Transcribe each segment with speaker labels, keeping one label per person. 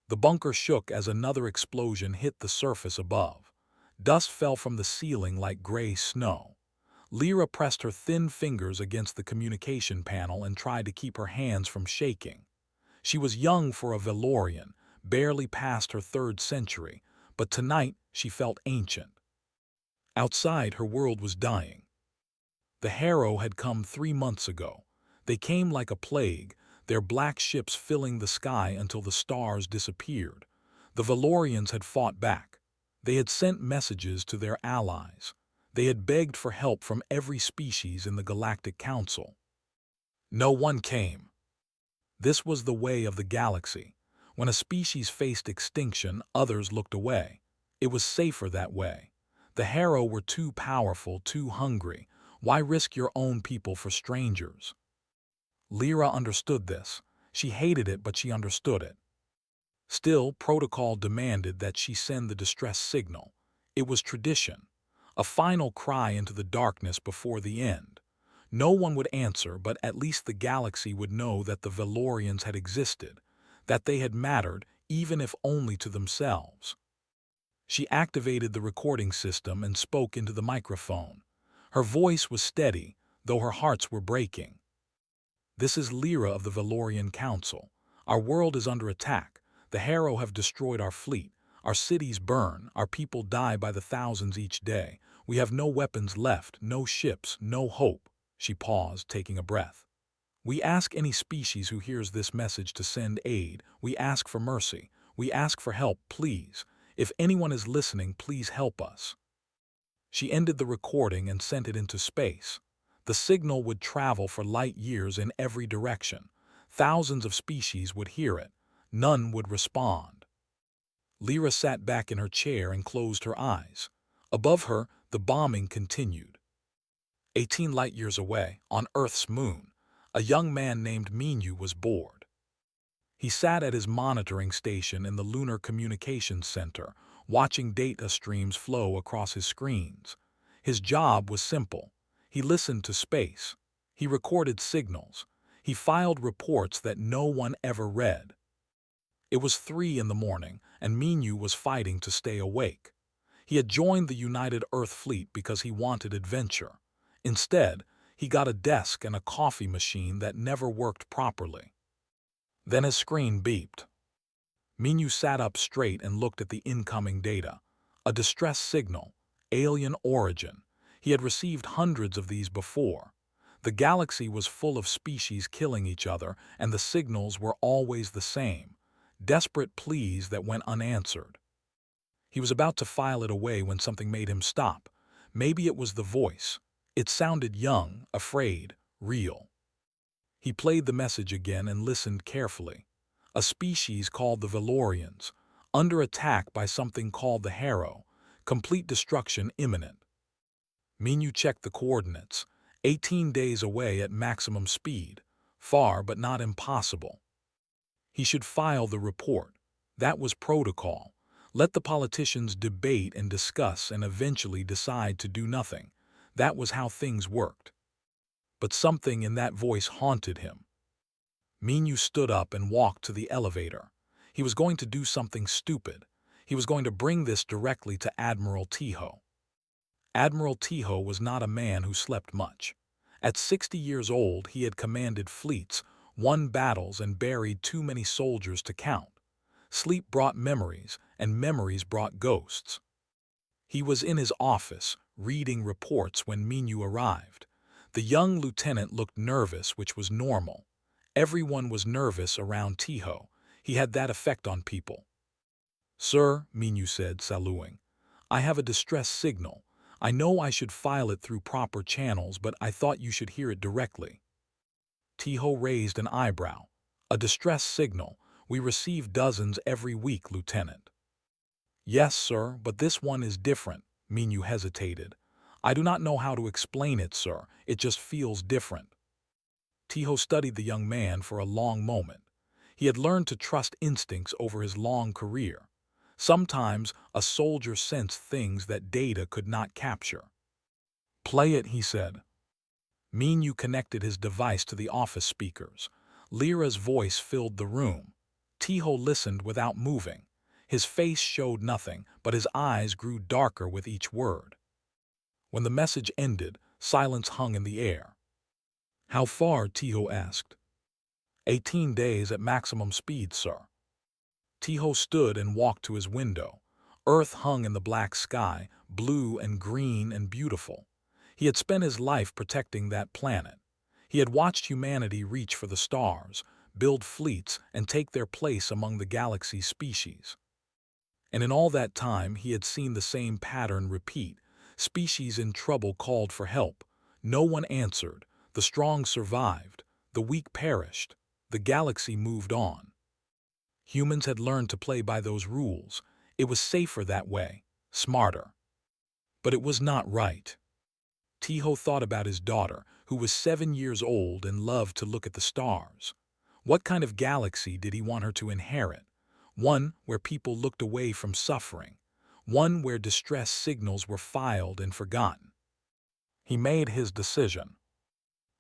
Speaker 1: The bunker shook as another explosion hit the surface above. Dust fell from the ceiling like gray snow. Lyra pressed her thin fingers against the communication panel and tried to keep her hands from shaking. She was young for a Valorian, barely past her third century, but tonight she felt ancient. Outside, her world was dying. The Harrow had come 3 months ago. They came like a plague, their black ships filling the sky until the stars disappeared. The Valorians had fought back. They had sent messages to their allies. They had begged for help from every species in the Galactic Council. No one came. This was the way of the galaxy. When a species faced extinction, others looked away. It was safer that way. The Harrow were too powerful, too hungry. Why risk your own people for strangers? Lyra understood this. She hated it, but she understood it. Still, protocol demanded that she send the distress signal. It was tradition. A final cry into the darkness before the end. No one would answer, but at least the galaxy would know that the Valorians had existed, that they had mattered, even if only to themselves. She activated the recording system and spoke into the microphone. Her voice was steady, though her hearts were breaking. This is Lyra of the Valorian Council. Our world is under attack. The Harrow have destroyed our fleet. Our cities burn. Our people die by the thousands each day. We have no weapons left, no ships, no hope. She paused, taking a breath. We ask any species who hears this message to send aid. We ask for mercy. We ask for help, please. If anyone is listening, please help us. She ended the recording and sent it into space. The signal would travel for light years in every direction. Thousands of species would hear it. None would respond. Lyra sat back in her chair and closed her eyes. Above her, the bombing continued. 18 light-years away, on Earth's moon, a young man named Minyu was bored. He sat at his monitoring station in the Lunar Communications Center, watching data streams flow across his screens. His job was simple. He listened to space. He recorded signals. He filed reports that no one ever read. It was 3 in the morning, and Minyu was fighting to stay awake. He had joined the United Earth Fleet because he wanted adventure. Instead, he got a desk and a coffee machine that never worked properly. Then his screen beeped. Minyu sat up straight and looked at the incoming data. A distress signal, alien origin. He had received hundreds of these before. The galaxy was full of species killing each other, and the signals were always the same. Desperate pleas that went unanswered. He was about to file it away when something made him stop. Maybe it was the voice. It sounded young, afraid, real. He played the message again and listened carefully. A species called the Valorians, under attack by something called the Harrow, complete destruction imminent. Minyu checked the coordinates. 18 days away at maximum speed. Far but not impossible. He should file the report. That was protocol. Let the politicians debate and discuss and eventually decide to do nothing. That was how things worked. But something in that voice haunted him. Minyu stood up and walked to the elevator. He was going to do something stupid. He was going to bring this directly to Admiral Tiho. Admiral Tiho was not a man who slept much. At 60 years old, he had commanded fleets, won battles, and buried too many soldiers to count. Sleep brought memories, and memories brought ghosts. He was in his office, reading reports when Minyu arrived. The young lieutenant looked nervous, which was normal. Everyone was nervous around Tiho. He had that effect on people. "Sir," Minyu said, saluting, "I have a distress signal. I know I should file it through proper channels, but I thought you should hear it directly." Tiho raised an eyebrow. "A distress signal. We receive dozens every week, Lieutenant." "Yes, sir, but this one is different," Minyu hesitated. "I do not know how to explain it, sir. It just feels different." Tiho studied the young man for a long moment. He had learned to trust instincts over his long career. Sometimes a soldier sensed things that data could not capture. "Play it," he said. Minyu connected his device to the office speakers. Lyra's voice filled the room. Tiho listened without moving. His face showed nothing, but his eyes grew darker with each word. When the message ended, silence hung in the air. "How far?" Tiho asked. 18 days at maximum speed, sir." Tiho stood and walked to his window. Earth hung in the black sky, blue and green and beautiful. He had spent his life protecting that planet. He had watched humanity reach for the stars, build fleets, and take their place among the galaxy's species. And in all that time, he had seen the same pattern repeat. Species in trouble called for help. No one answered. The strong survived. The weak perished. The galaxy moved on. Humans had learned to play by those rules. It was safer that way, smarter. But it was not right. Tiho thought about his daughter, who was 7 years old and loved to look at the stars. What kind of galaxy did he want her to inherit? One where people looked away from suffering. One where distress signals were filed and forgotten. He made his decision.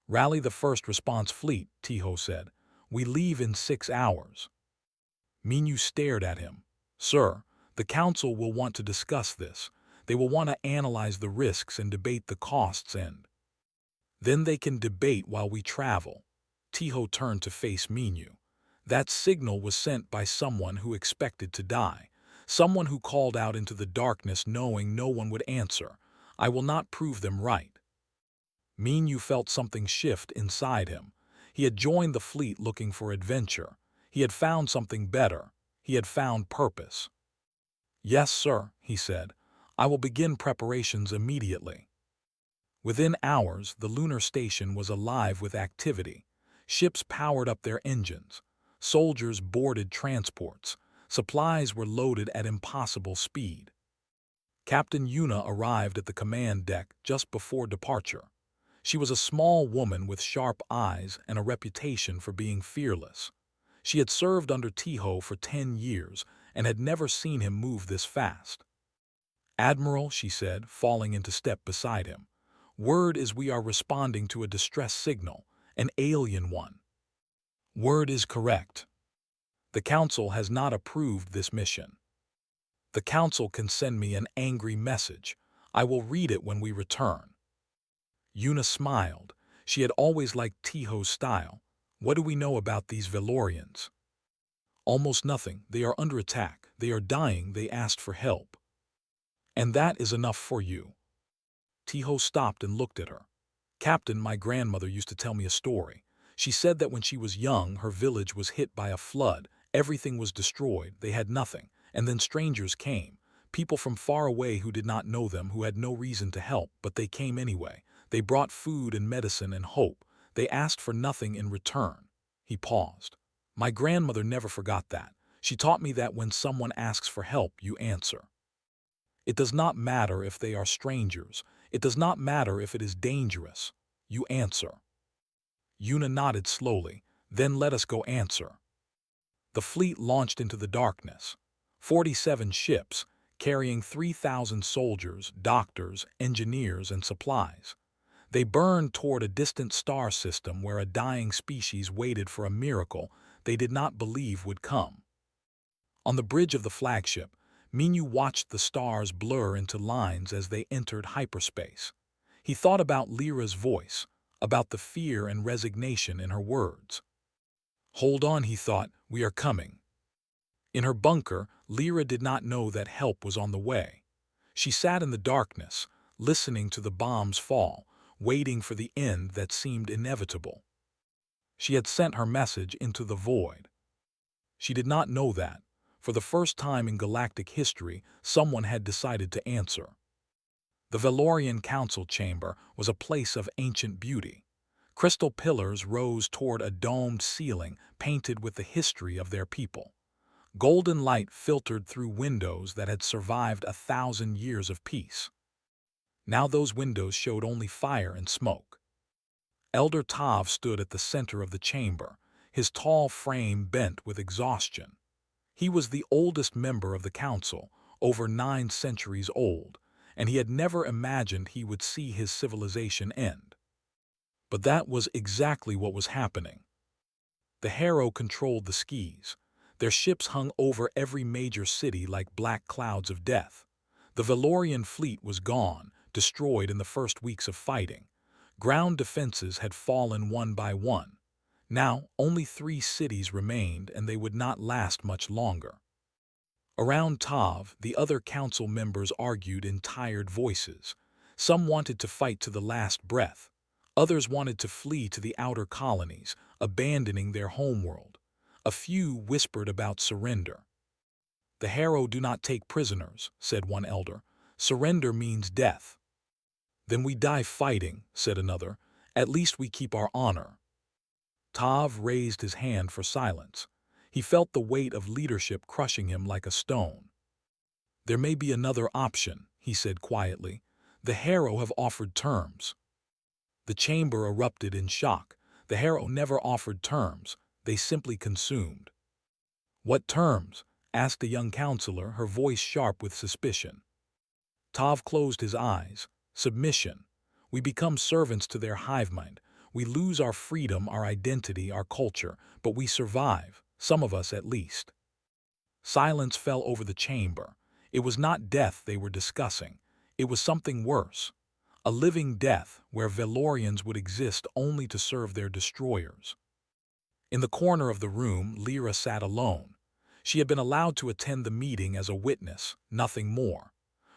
Speaker 1: "Rally the first response fleet," Tiho said. "We leave in 6 hours." Minyu stared at him. "Sir, the Council will want to discuss this. They will want to analyze the risks and debate the costs and then they can debate while we travel." Tiho turned to face Minyu. That signal was sent by someone who expected to die. Someone who called out into the darkness knowing no one would answer. "I will not prove them right." Minyu felt something shift inside him. He had joined the fleet looking for adventure. He had found something better. He had found purpose. "Yes, sir," he said. "I will begin preparations immediately." Within hours, the lunar station was alive with activity. Ships powered up their engines. Soldiers boarded transports. Supplies were loaded at impossible speed. Captain Yuna arrived at the command deck just before departure. She was a small woman with sharp eyes and a reputation for being fearless. She had served under Tiho for 10 years and had never seen him move this fast. "Admiral," she said, falling into step beside him, "word is we are responding to a distress signal, an alien one." "Word is correct. The Council has not approved this mission." "The Council can send me an angry message. I will read it when we return." Yuna smiled. She had always liked Tiho's style. "What do we know about these Valorians?" "Almost nothing. They are under attack. They are dying. They asked for help." "And that is enough for you?" Tiho stopped and looked at her. "Captain, my grandmother used to tell me a story. She said that when she was young, her village was hit by a flood. Everything was destroyed. They had nothing. And then strangers came. People from far away who did not know them, who had no reason to help, but they came anyway. They brought food and medicine and hope. They asked for nothing in return." He paused. "My grandmother never forgot that. She taught me that when someone asks for help, you answer. It does not matter if they are strangers. It does not matter if it is dangerous. You answer." Yuna nodded slowly. "Then let us go answer." The fleet launched into the darkness. 47 ships, carrying 3,000 soldiers, doctors, engineers, and supplies. They burned toward a distant star system where a dying species waited for a miracle they did not believe would come. On the bridge of the flagship, Minyu watched the stars blur into lines as they entered hyperspace. He thought about Lyra's voice, about the fear and resignation in her words. "Hold on," he thought, "we are coming." In her bunker, Lyra did not know that help was on the way. She sat in the darkness, listening to the bombs fall, waiting for the end that seemed inevitable. She had sent her message into the void. She did not know that, for the first time in galactic history, someone had decided to answer. The Valorian Council Chamber was a place of ancient beauty. Crystal pillars rose toward a domed ceiling painted with the history of their people. Golden light filtered through windows that had survived 1,000 years of peace. Now those windows showed only fire and smoke. Elder Tav stood at the center of the chamber, his tall frame bent with exhaustion. He was the oldest member of the council, over 9 centuries old, and he had never imagined he would see his civilization end. But that was exactly what was happening. The Harrow controlled the skis. Their ships hung over every major city like black clouds of death. The Valorian fleet was gone, destroyed in the first weeks of fighting. Ground defenses had fallen one by one. Now, only 3 cities remained, and they would not last much longer. Around Tav, the other council members argued in tired voices. Some wanted to fight to the last breath. Others wanted to flee to the outer colonies, abandoning their homeworld. A few whispered about surrender. "The Harrow do not take prisoners," said one elder. "Surrender means death." "Then we die fighting," said another. "At least we keep our honor." Tav raised his hand for silence. He felt the weight of leadership crushing him like a stone. "There may be another option," he said quietly. "The Harrow have offered terms." The chamber erupted in shock. The Harrow never offered terms. They simply consumed. "What terms?" asked a young counselor, her voice sharp with suspicion. Tav closed his eyes. "Submission. We become servants to their hive mind. We lose our freedom, our identity, our culture, but we survive, some of us at least." Silence fell over the chamber. It was not death they were discussing. It was something worse. A living death where Valorians would exist only to serve their destroyers. In the corner of the room, Lyra sat alone. She had been allowed to attend the meeting as a witness, nothing more.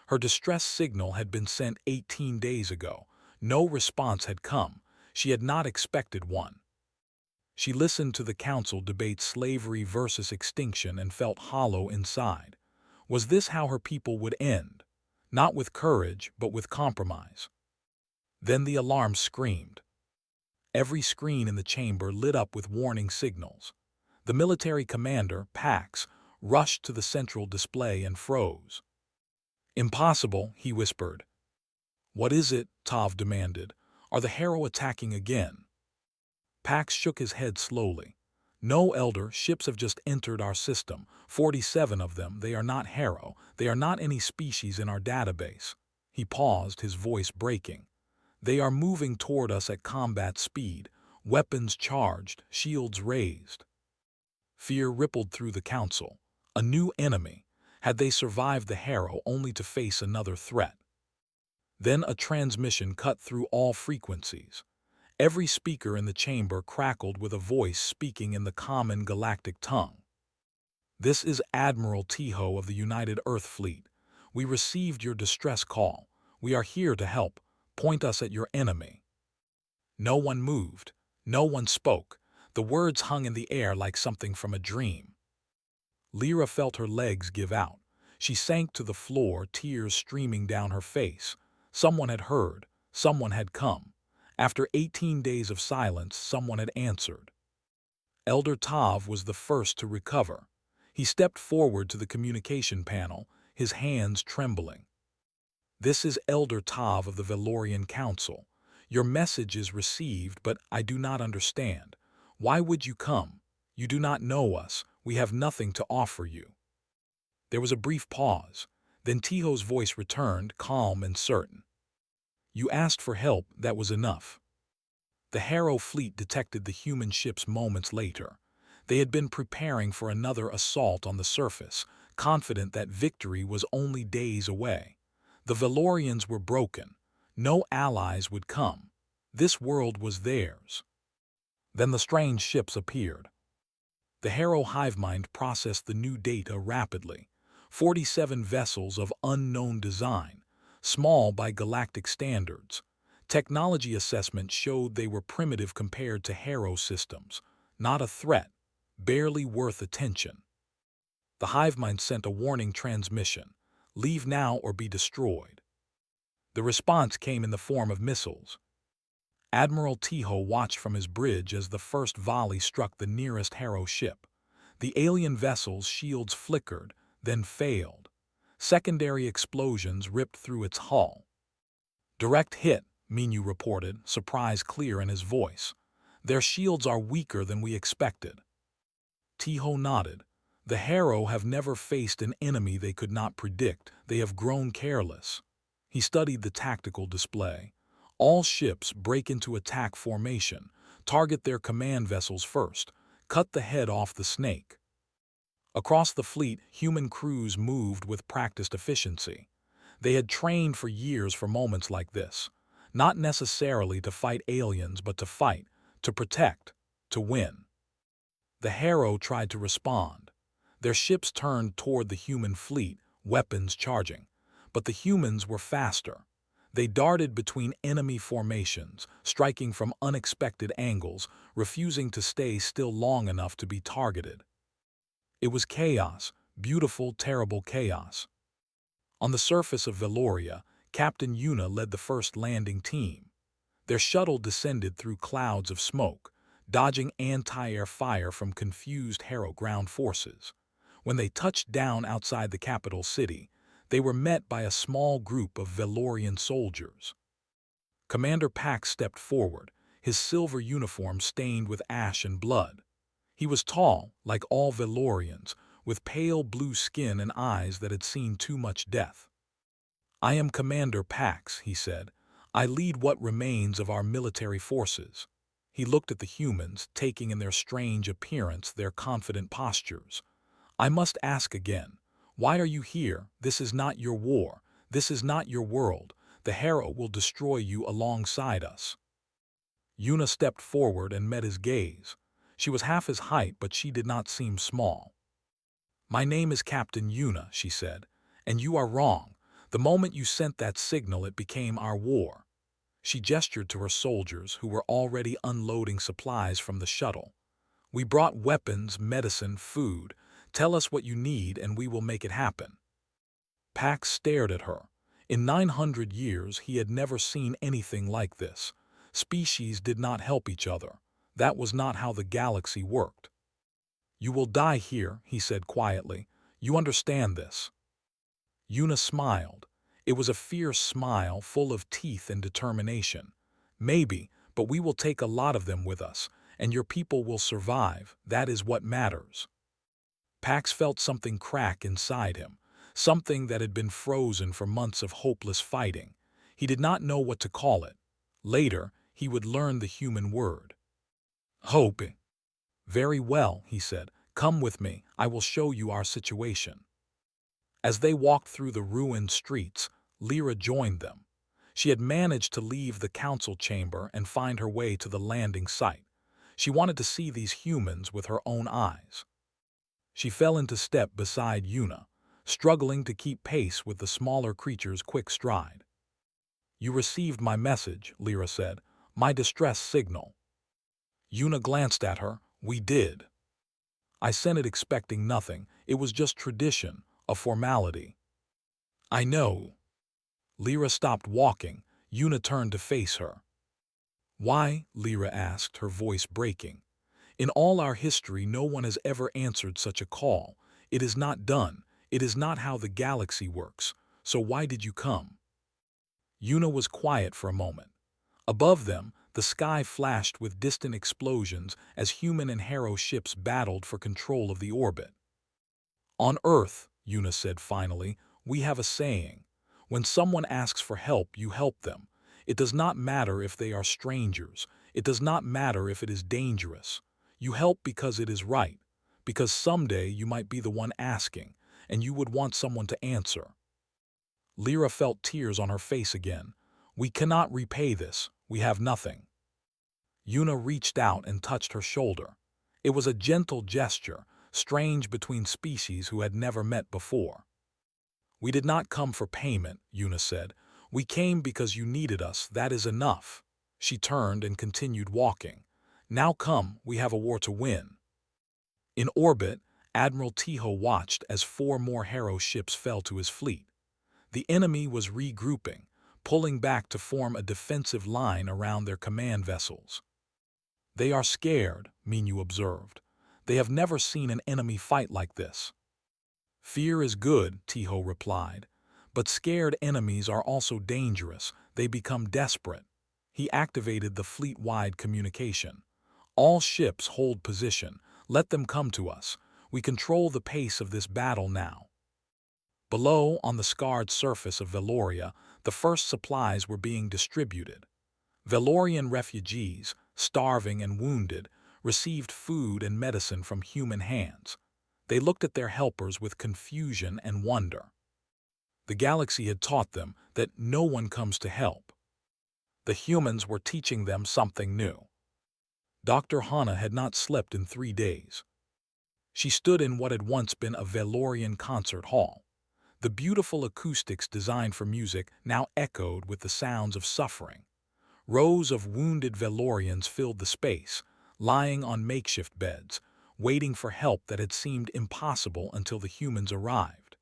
Speaker 1: Her distress signal had been sent 18 days ago. No response had come. She had not expected one. She listened to the council debate slavery versus extinction and felt hollow inside. Was this how her people would end? Not with courage, but with compromise. Then the alarm screamed. Every screen in the chamber lit up with warning signals. The military commander, Pax, rushed to the central display and froze. "Impossible," he whispered. "What is it?" Tav demanded. "Are the Harrow attacking again?" Pax shook his head slowly. "No, Elder, ships have just entered our system. 47 of them. They are not Harrow. They are not any species in our database." He paused, his voice breaking. "They are moving toward us at combat speed, weapons charged, shields raised." Fear rippled through the council. A new enemy. Had they survived the Harrow only to face another threat? Then a transmission cut through all frequencies. Every speaker in the chamber crackled with a voice speaking in the common galactic tongue. "This is Admiral Tiho of the United Earth Fleet. We received your distress call. We are here to help. Point us at your enemy." No one moved. No one spoke. The words hung in the air like something from a dream. Lyra felt her legs give out. She sank to the floor, tears streaming down her face. Someone had heard. Someone had come. After 18 days of silence, someone had answered. Elder Tav was the first to recover. He stepped forward to the communication panel, his hands trembling. "This is Elder Tav of the Valorian Council. Your message is received, but I do not understand. Why would you come? You do not know us. We have nothing to offer you." There was a brief pause. Then Tiho's voice returned, calm and certain. "You asked for help, that was enough." The Harrow fleet detected the human ships moments later. They had been preparing for another assault on the surface, confident that victory was only days away. The Valorians were broken. No allies would come. This world was theirs. Then the strange ships appeared. The Harrow hive mind processed the new data rapidly. 47 vessels of unknown design, small by galactic standards. Technology assessment showed they were primitive compared to Harrow systems. Not a threat, barely worth attention. The hive mind sent a warning transmission. "Leave now or be destroyed." The response came in the form of missiles. Admiral Tiho watched from his bridge as the first volley struck the nearest Harrow ship. The alien vessel's shields flickered, then failed. Secondary explosions ripped through its hull. "Direct hit," Minu reported, surprise clear in his voice. "Their shields are weaker than we expected." Tiho nodded. "The Harrow have never faced an enemy they could not predict. They have grown careless." He studied the tactical display. All ships break into attack formation. Target their command vessels first. Cut the head off the snake. Across the fleet, human crews moved with practiced efficiency. They had trained for years for moments like this, not necessarily to fight aliens but to fight, to protect, to win. The Harrow tried to respond. Their ships turned toward the human fleet, weapons charging. But the humans were faster. They darted between enemy formations, striking from unexpected angles, refusing to stay still long enough to be targeted. It was chaos, beautiful, terrible chaos. On the surface of Veloria, Captain Una led the first landing team. Their shuttle descended through clouds of smoke, dodging anti-air fire from confused Harrow ground forces. When they touched down outside the capital city, they were met by a small group of Velorian soldiers. Commander Pax stepped forward, his silver uniform stained with ash and blood. He was tall, like all Velorians, with pale blue skin and eyes that had seen too much death. "I am Commander Pax," he said. "I lead what remains of our military forces." He looked at the humans, taking in their strange appearance, their confident postures. "I must ask again. Why are you here? This is not your war. This is not your world. The Harrow will destroy you alongside us." Una stepped forward and met his gaze. She was half his height, but she did not seem small. "My name is Captain Una," she said, "and you are wrong. The moment you sent that signal, it became our war." She gestured to her soldiers, who were already unloading supplies from the shuttle. "We brought weapons, medicine, food. Tell us what you need and we will make it happen." Pax stared at her. In 900 years, he had never seen anything like this. Species did not help each other. That was not how the galaxy worked. "You will die here," he said quietly. "You understand this." Una smiled. It was a fierce smile, full of teeth and determination. "Maybe, but we will take a lot of them with us, and your people will survive. That is what matters." Pax felt something crack inside him, something that had been frozen for months of hopeless fighting. He did not know what to call it. Later, he would learn the human word. "Hope." "Very well," he said. "Come with me. I will show you our situation." As they walked through the ruined streets, Lyra joined them. She had managed to leave the council chamber and find her way to the landing site. She wanted to see these humans with her own eyes. She fell into step beside Una, struggling to keep pace with the smaller creature's quick stride. "You received my message," Lyra said. "My distress signal." Una glanced at her. "We did." "I sent it expecting nothing. It was just tradition, a formality." "I know." Lyra stopped walking. Una turned to face her. "Why?" Lyra asked, her voice breaking. "In all our history, no one has ever answered such a call. It is not done. It is not how the galaxy works. So why did you come?" Una was quiet for a moment. Above them, the sky flashed with distant explosions as human and Harrow ships battled for control of the orbit. "On Earth," Una said finally, "we have a saying. When someone asks for help, you help them. It does not matter if they are strangers. It does not matter if it is dangerous. You help because it is right, because someday you might be the one asking, and you would want someone to answer." Lyra felt tears on her face again. "We cannot repay this. We have nothing." Una reached out and touched her shoulder. It was a gentle gesture, strange between species who had never met before. "We did not come for payment," Una said. "We came because you needed us. That is enough." She turned and continued walking. "Now come, we have a war to win." In orbit, Admiral Tiho watched as 4 more Harrow ships fell to his fleet. The enemy was regrouping, pulling back to form a defensive line around their command vessels. "They are scared," Minu observed. "They have never seen an enemy fight like this." "Fear is good," Tiho replied. "But scared enemies are also dangerous. They become desperate." He activated the fleet-wide communication. "All ships hold position. Let them come to us. We control the pace of this battle now." Below, on the scarred surface of Veloria, the first supplies were being distributed. Velorian refugees, starving and wounded, received food and medicine from human hands. They looked at their helpers with confusion and wonder. The galaxy had taught them that no one comes to help. The humans were teaching them something new. Dr. Hana had not slept in 3 days. She stood in what had once been a Valorian concert hall. The beautiful acoustics designed for music now echoed with the sounds of suffering. Rows of wounded Valorians filled the space, lying on makeshift beds, waiting for help that had seemed impossible until the humans arrived.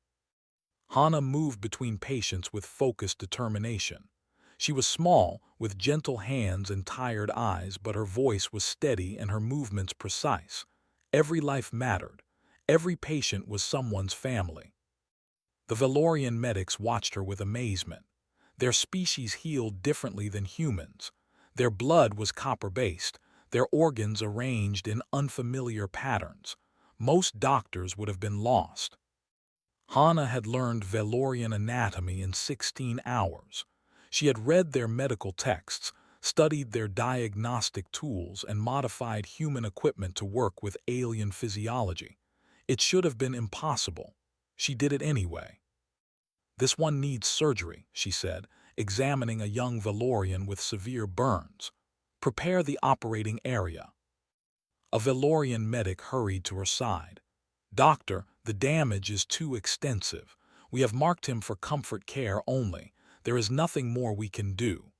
Speaker 1: Hana moved between patients with focused determination. She was small, with gentle hands and tired eyes, but her voice was steady and her movements precise. Every life mattered. Every patient was someone's family. The Valorian medics watched her with amazement. Their species healed differently than humans. Their blood was copper-based, their organs arranged in unfamiliar patterns. Most doctors would have been lost. Hana had learned Valorian anatomy in 16 hours. She had read their medical texts, studied their diagnostic tools, and modified human equipment to work with alien physiology. It should have been impossible. She did it anyway. "This one needs surgery," she said, examining a young Valorian with severe burns. "Prepare the operating area." A Valorian medic hurried to her side. "Doctor, the damage is too extensive. We have marked him for comfort care only. There is nothing more we can do."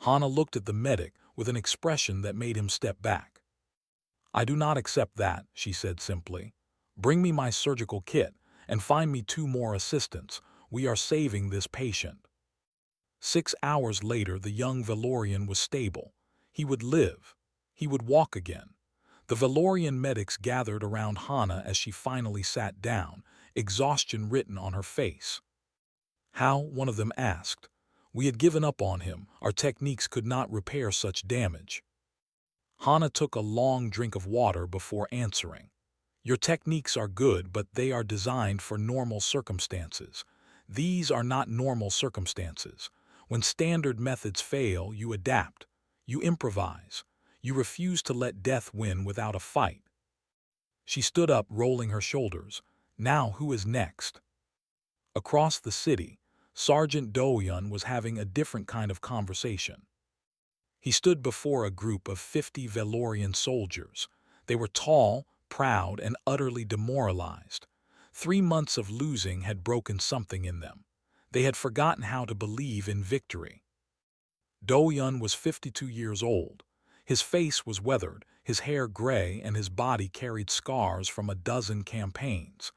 Speaker 1: Hana looked at the medic with an expression that made him step back. "I do not accept that," she said simply. "Bring me my surgical kit and find me 2 more assistants. We are saving this patient." 6 hours later, the young Valorian was stable. He would live. He would walk again. The Valorian medics gathered around Hana as she finally sat down, exhaustion written on her face. "How?" one of them asked. "We had given up on him. Our techniques could not repair such damage." Hana took a long drink of water before answering. "Your techniques are good, but they are designed for normal circumstances. These are not normal circumstances. When standard methods fail, you adapt. You improvise. You refuse to let death win without a fight." She stood up, rolling her shoulders. "Now who is next?" Across the city, Sergeant Doyun was having a different kind of conversation. He stood before a group of 50 Valorian soldiers. They were tall, proud, and utterly demoralized. 3 months of losing had broken something in them. They had forgotten how to believe in victory. Doyun was 52 years old. His face was weathered, his hair gray, and his body carried scars from a dozen campaigns.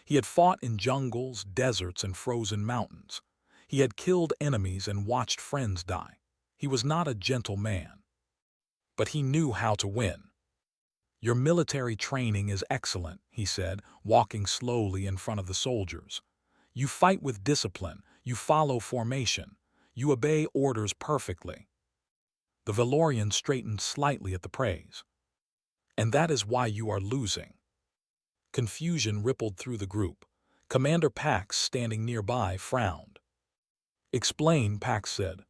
Speaker 1: He had fought in jungles, deserts, and frozen mountains. He had killed enemies and watched friends die. He was not a gentle man. But he knew how to win. "Your military training is excellent," he said, walking slowly in front of the soldiers. "You fight with discipline, you follow formation, you obey orders perfectly." The Valorian straightened slightly at the praise. "And that is why you are losing." Confusion rippled through the group. Commander Pax, standing nearby, frowned. "Explain," Pax said.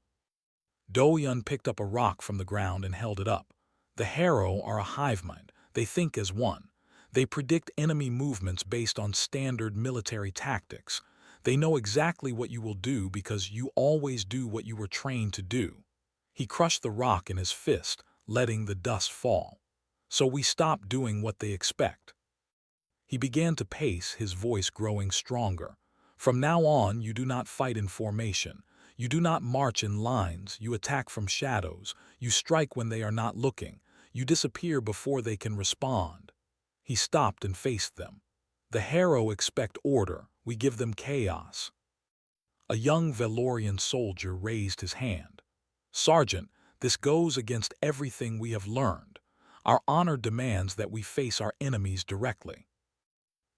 Speaker 1: Doyun picked up a rock from the ground and held it up. "The Harrow are a hive mind. They think as one. They predict enemy movements based on standard military tactics. They know exactly what you will do because you always do what you were trained to do." He crushed the rock in his fist, letting the dust fall. "So we stop doing what they expect." He began to pace, his voice growing stronger. "From now on, you do not fight in formation. You do not march in lines. You attack from shadows. You strike when they are not looking. You disappear before they can respond." He stopped and faced them. "The Harrow expect order. We give them chaos." A young Valorian soldier raised his hand. "Sergeant, this goes against everything we have learned. Our honor demands that we face our enemies directly."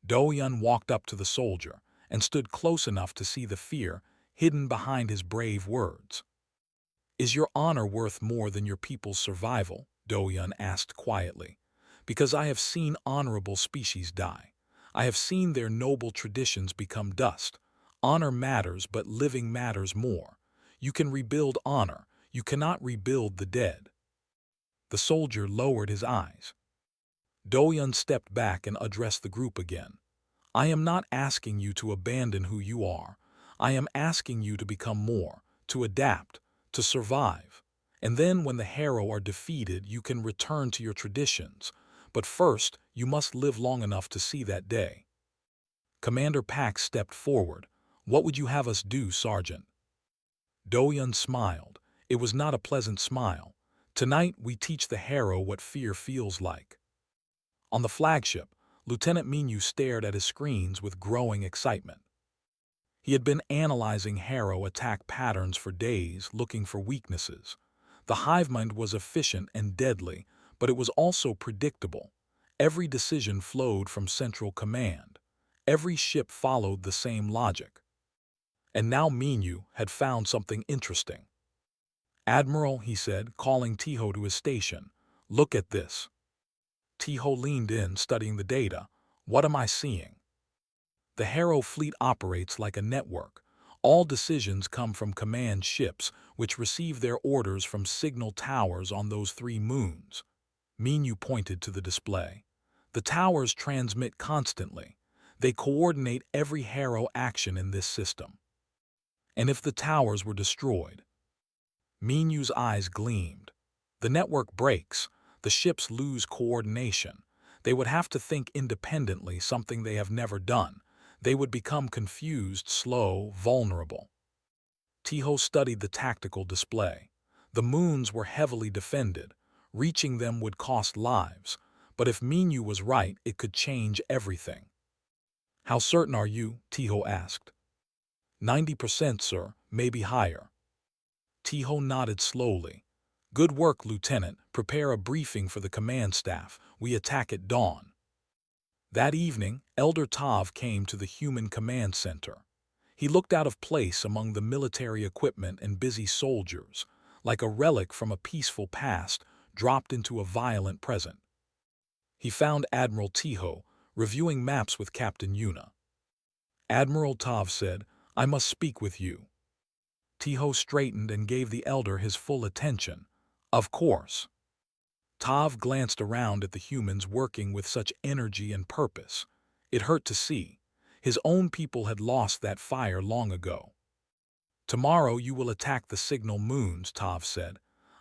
Speaker 1: Doyun walked up to the soldier and stood close enough to see the fear hidden behind his brave words. "Is your honor worth more than your people's survival?" Doyun asked quietly. "Because I have seen honorable species die. I have seen their noble traditions become dust. Honor matters, but living matters more. You can rebuild honor. You cannot rebuild the dead." The soldier lowered his eyes. Do-hyun stepped back and addressed the group again. I am not asking you to abandon who you are. I am asking you to become more, to adapt, to survive. And then when the Harrow are defeated, you can return to your traditions. But first, you must live long enough to see that day. Commander Pack stepped forward. What would you have us do, Sergeant? Do-hyun smiled. It was not a pleasant smile. Tonight, we teach the Harrow what fear feels like. On the flagship, Lieutenant Minyu stared at his screens with growing excitement. He had been analyzing Harrow attack patterns for days, looking for weaknesses. The hive mind was efficient and deadly, but it was also predictable. Every decision flowed from central command. Every ship followed the same logic. And now Minyu had found something interesting. Admiral, he said, calling Tiho to his station, look at this. Tiho leaned in, studying the data. What am I seeing? The Harrow fleet operates like a network. All decisions come from command ships, which receive their orders from signal towers on those 3 moons. Minyu pointed to the display. The towers transmit constantly. They coordinate every Harrow action in this system. And if the towers were destroyed? Minyu's eyes gleamed. The network breaks. The ships lose coordination. They would have to think independently, something they have never done. They would become confused, slow, vulnerable. Tiho studied the tactical display. The moons were heavily defended. Reaching them would cost lives. But if Minyu was right, it could change everything. How certain are you? Tiho asked. 90%, sir, maybe higher. Tiho nodded slowly. Good work, Lieutenant. Prepare a briefing for the command staff. We attack at dawn. That evening, Elder Tav came to the human command center. He looked out of place among the military equipment and busy soldiers, like a relic from a peaceful past dropped into a violent present. He found Admiral Tiho reviewing maps with Captain Yuna. Admiral Tav said, I must speak with you. Tiho straightened and gave the elder his full attention. Of course. Tav glanced around at the humans working with such energy and purpose. It hurt to see. His own people had lost that fire long ago. Tomorrow you will attack the signal moons, Tav said.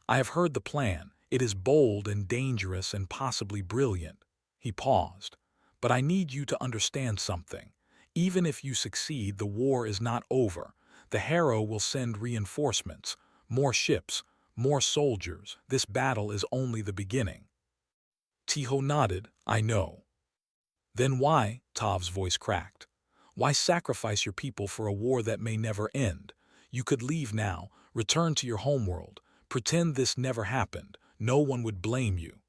Speaker 1: I have heard the plan. It is bold and dangerous and possibly brilliant. He paused. But I need you to understand something. Even if you succeed, the war is not over. The Harrow will send reinforcements, more ships, more soldiers. This battle is only the beginning. Tiho nodded. I know. Then why, Tav's voice cracked, why sacrifice your people for a war that may never end? You could leave now, return to your homeworld, pretend this never happened. No one would blame you.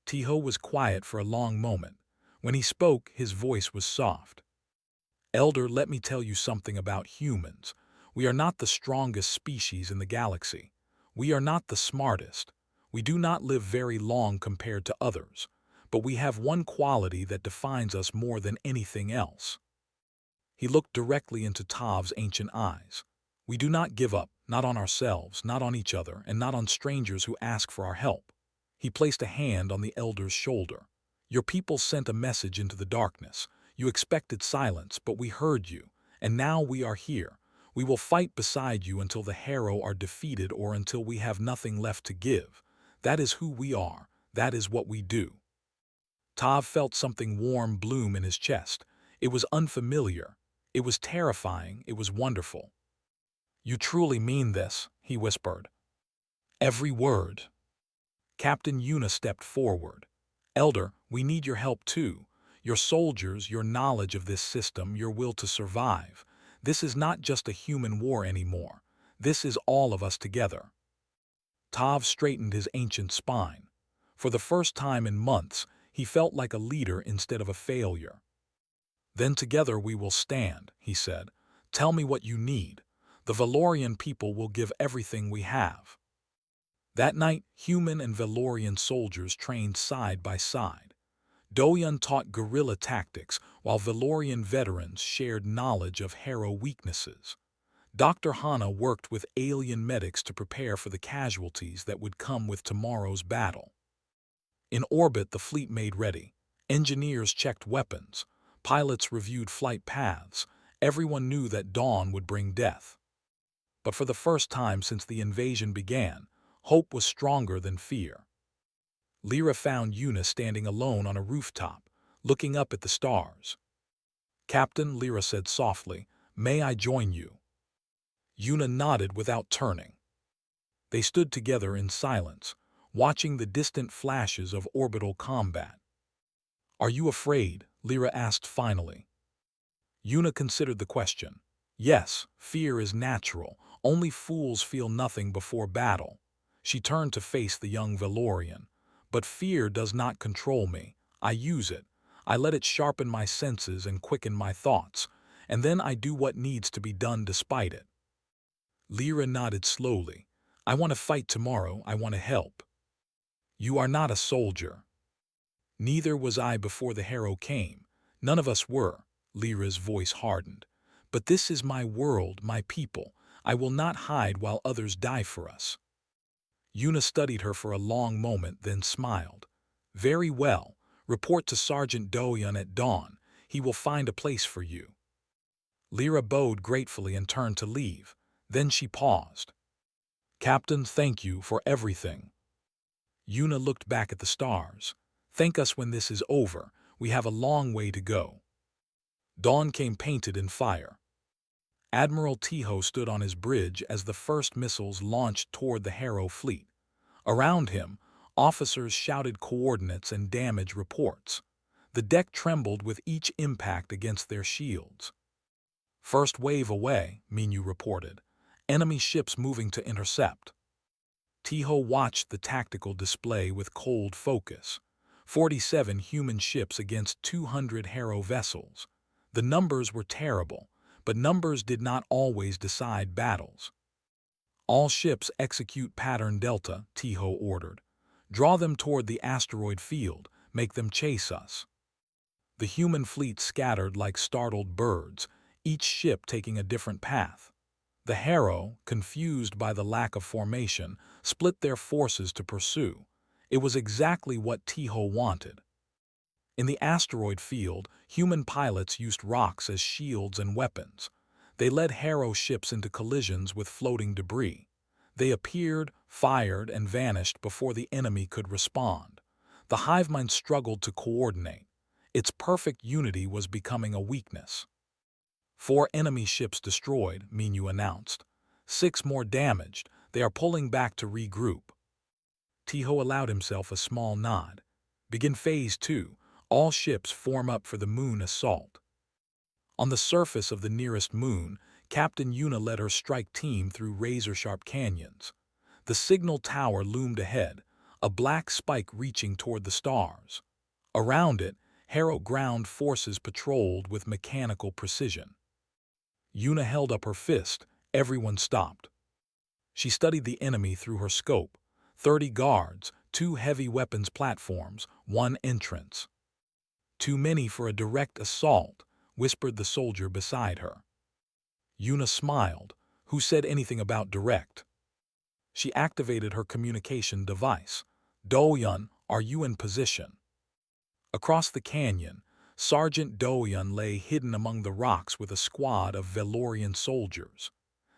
Speaker 1: Tiho was quiet for a long moment. When he spoke, his voice was soft. Elder, let me tell you something about humans. We are not the strongest species in the galaxy. We are not the smartest. We do not live very long compared to others. But we have one quality that defines us more than anything else. He looked directly into Tav's ancient eyes. We do not give up, not on ourselves, not on each other, and not on strangers who ask for our help. He placed a hand on the elder's shoulder. Your people sent a message into the darkness. You expected silence, but we heard you, and now we are here. We will fight beside you until the Harrow are defeated or until we have nothing left to give. That is who we are. That is what we do. Tav felt something warm bloom in his chest. It was unfamiliar. It was terrifying. It was wonderful. You truly mean this, he whispered. Every word. Captain Yuna stepped forward. Elder, we need your help too. Your soldiers, your knowledge of this system, your will to survive. This is not just a human war anymore. This is all of us together. Tav straightened his ancient spine. For the first time in months, he felt like a leader instead of a failure. Then together we will stand, he said. Tell me what you need. The Valorian people will give everything we have. That night, human and Valorian soldiers trained side by side. Do-hyun taught guerrilla tactics, while Valorian veterans shared knowledge of Harrow weaknesses. Dr. Hana worked with alien medics to prepare for the casualties that would come with tomorrow's battle. In orbit, the fleet made ready. Engineers checked weapons. Pilots reviewed flight paths. Everyone knew that dawn would bring death. But for the first time since the invasion began, hope was stronger than fear. Lyra found Una standing alone on a rooftop, looking up at the stars. "Captain," Lyra said softly, "may I join you?" Una nodded without turning. They stood together in silence, watching the distant flashes of orbital combat. "Are you afraid?" Lyra asked finally. Una considered the question. Yes, fear is natural. Only fools feel nothing before battle. She turned to face the young Valorian. "But fear does not control me. I use it. I let it sharpen my senses and quicken my thoughts, and then I do what needs to be done despite it." Lyra nodded slowly. "I want to fight tomorrow. I want to help." "You are not a soldier." "Neither was I before the hero came. None of us were." Lyra's voice hardened. "But this is my world, my people. I will not hide while others die for us." Una studied her for a long moment, then smiled. "Very well. Report to Sergeant Doyon at dawn. He will find a place for you." Lyra bowed gratefully and turned to leave. Then she paused. "Captain, thank you for everything." Una looked back at the stars. "Thank us when this is over. We have a long way to go." Dawn came painted in fire. Admiral Tiho stood on his bridge as the first missiles launched toward the Harrow fleet. Around him, officers shouted coordinates and damage reports. The deck trembled with each impact against their shields. "First wave away," Minu reported. "Enemy ships moving to intercept." Tiho watched the tactical display with cold focus. 47 human ships against 200 Harrow vessels. The numbers were terrible, but numbers did not always decide battles. "All ships execute pattern Delta," Tiho ordered. "Draw them toward the asteroid field. Make them chase us." The human fleet scattered like startled birds, each ship taking a different path. The Harrow, confused by the lack of formation, split their forces to pursue. It was exactly what Tiho wanted. In the asteroid field, human pilots used rocks as shields and weapons. They led Harrow ships into collisions with floating debris. They appeared, fired, and vanished before the enemy could respond. The hive mind struggled to coordinate. Its perfect unity was becoming a weakness. 4 enemy ships destroyed, Minu announced. 6 more damaged. They are pulling back to regroup. Tiho allowed himself a small nod. "Begin Phase 2. All ships form up for the moon assault." On the surface of the nearest moon, Captain Una led her strike team through razor-sharp canyons. The signal tower loomed ahead, a black spike reaching toward the stars. Around it, Harrow ground forces patrolled with mechanical precision. Una held up her fist. Everyone stopped. She studied the enemy through her scope. 30 guards, 2 heavy weapons platforms, 1 entrance. "Too many for a direct assault," whispered the soldier beside her. Una smiled. Who said anything about direct? She activated her communication device. "Doyon, are you in position?" Across the canyon, Sergeant Doyon lay hidden among the rocks with a squad of Valorian soldiers.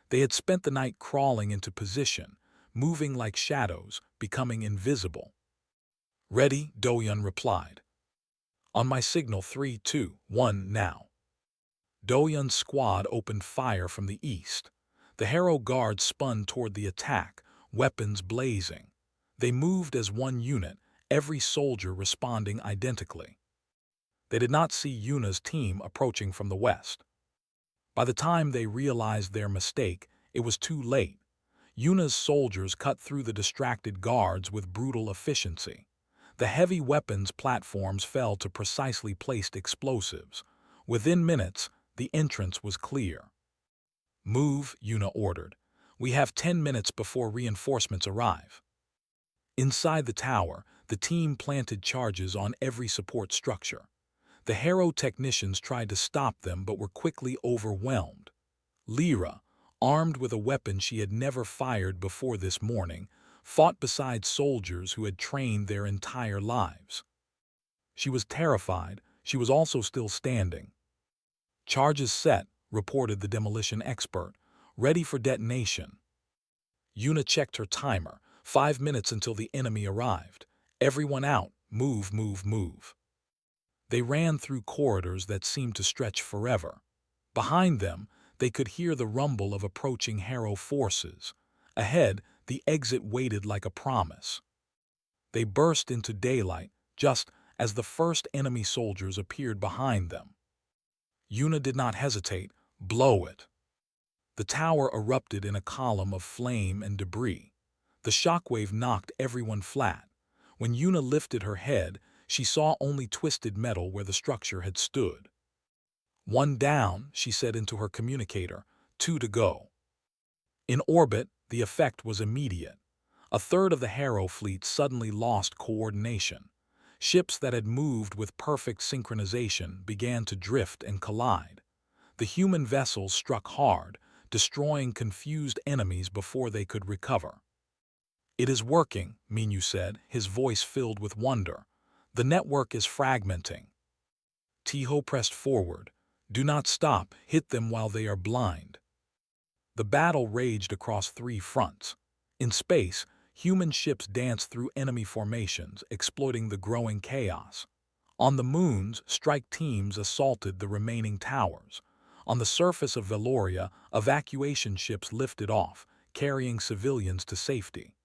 Speaker 1: They had spent the night crawling into position, moving like shadows, becoming invisible. "Ready," Doyon replied. "On my signal 3, 2, 1, now." Doyon's squad opened fire from the east. The Harrow Guard spun toward the attack, weapons blazing. They moved as one unit, every soldier responding identically. They did not see Una's team approaching from the west. By the time they realized their mistake, it was too late. Una's soldiers cut through the distracted guards with brutal efficiency. The heavy weapons platforms fell to precisely placed explosives. Within minutes, the entrance was clear. "Move," Una ordered. "We have 10 minutes before reinforcements arrive." Inside the tower, the team planted charges on every support structure. The Harrow technicians tried to stop them but were quickly overwhelmed. Lyra, armed with a weapon she had never fired before this morning, fought beside soldiers who had trained their entire lives. She was terrified. She was also still standing. "Charges set," reported the demolition expert, "ready for detonation." Yuna checked her timer. 5 minutes until the enemy arrived. "Everyone out. Move, move, move." They ran through corridors that seemed to stretch forever. Behind them, they could hear the rumble of approaching Harrow forces. Ahead, the exit waited like a promise. They burst into daylight just as the first enemy soldiers appeared behind them. Yuna did not hesitate. "Blow it." The tower erupted in a column of flame and debris. The shockwave knocked everyone flat. When Yuna lifted her head, she saw only twisted metal where the structure had stood. "One down," she said into her communicator. 2 to go." In orbit, the effect was immediate. A third of the Harrow fleet suddenly lost coordination. Ships that had moved with perfect synchronization began to drift and collide. The human vessels struck hard, destroying confused enemies before they could recover. "It is working," Minyu said, his voice filled with wonder. "The network is fragmenting." Tiho pressed forward. "Do not stop. Hit them while they are blind." The battle raged across 3 fronts. In space, human ships danced through enemy formations, exploiting the growing chaos. On the moons, strike teams assaulted the remaining towers. On the surface of Veloria, evacuation ships lifted off, carrying civilians to safety.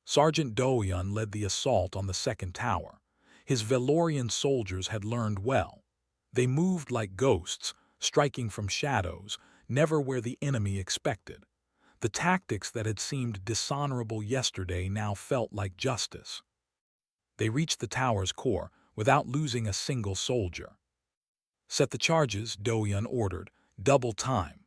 Speaker 1: Sergeant Doyun led the assault on the second tower. His Velorian soldiers had learned well. They moved like ghosts, striking from shadows, never where the enemy expected. The tactics that had seemed dishonorable yesterday now felt like justice. They reached the tower's core without losing a single soldier. "Set the charges," Doyun ordered. "Double time."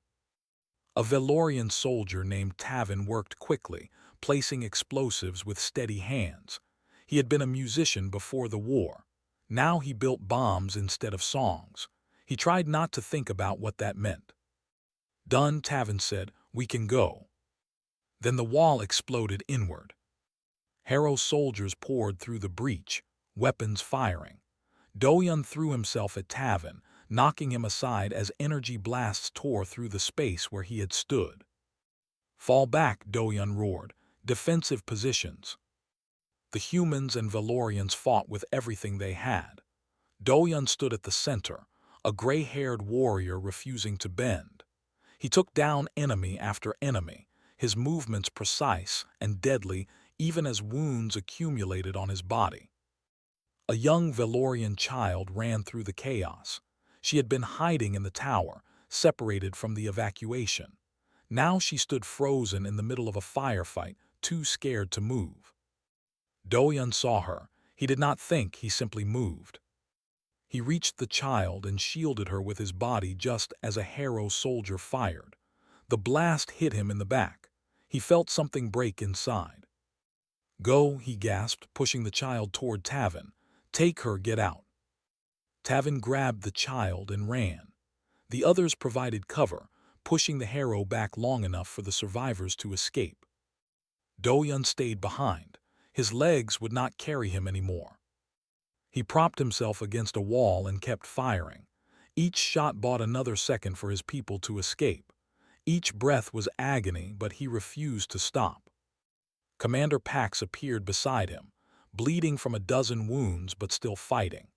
Speaker 1: A Velorian soldier named Tavin worked quickly, placing explosives with steady hands. He had been a musician before the war. Now he built bombs instead of songs. He tried not to think about what that meant. "Done," Tavin said. "We can go." Then the wall exploded inward. Harrow soldiers poured through the breach, weapons firing. Doyun threw himself at Tavin, knocking him aside as energy blasts tore through the space where he had stood. "Fall back," Doyun roared. "Defensive positions." The humans and Velorians fought with everything they had. Doyun stood at the center, a gray-haired warrior refusing to bend. He took down enemy after enemy, his movements precise and deadly even as wounds accumulated on his body. A young Velorian child ran through the chaos. She had been hiding in the tower, separated from the evacuation. Now she stood frozen in the middle of a firefight, too scared to move. Doyun saw her. He did not think, he simply moved. He reached the child and shielded her with his body just as a Harrow soldier fired. The blast hit him in the back. He felt something break inside. "Go," he gasped, pushing the child toward Tavin. "Take her, get out." Tavin grabbed the child and ran. The others provided cover, pushing the Harrow back long enough for the survivors to escape. Doyun stayed behind. His legs would not carry him anymore. He propped himself against a wall and kept firing. Each shot bought another second for his people to escape. Each breath was agony, but he refused to stop. Commander Pax appeared beside him, bleeding from a dozen wounds but still fighting.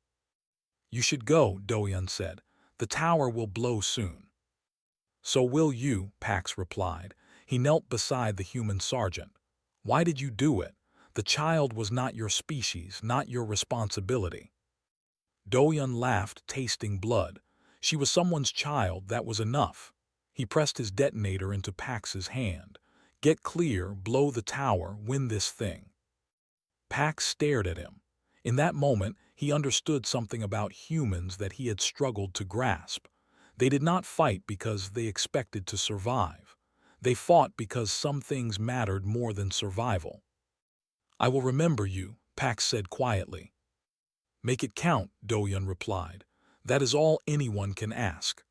Speaker 1: "You should go," Doyun said. "The tower will blow soon." "So will you," Pax replied. He knelt beside the human sergeant. "Why did you do it? The child was not your species, not your responsibility." Doyun laughed, tasting blood. She was someone's child, that was enough. He pressed his detonator into Pax's hand. "Get clear, blow the tower, win this thing." Pax stared at him. In that moment, he understood something about humans that he had struggled to grasp. They did not fight because they expected to survive. They fought because some things mattered more than survival. "I will remember you," Pax said quietly. "Make it count," Doyun replied. "That is all anyone can ask."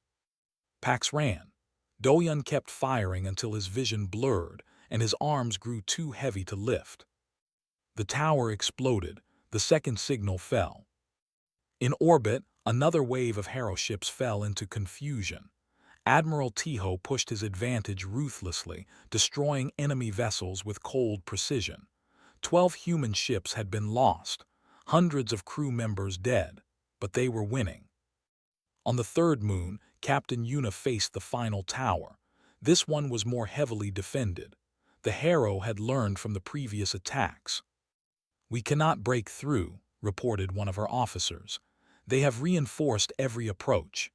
Speaker 1: Pax ran. Doyun kept firing until his vision blurred, and his arms grew too heavy to lift. The tower exploded. The second signal fell. In orbit, another wave of Harrow ships fell into confusion. Admiral Tiho pushed his advantage ruthlessly, destroying enemy vessels with cold precision. 12 human ships had been lost, hundreds of crew members dead, but they were winning. On the third moon, Captain Yuna faced the final tower. This one was more heavily defended. The Harrow had learned from the previous attacks. "We cannot break through," reported one of her officers. "They have reinforced every approach."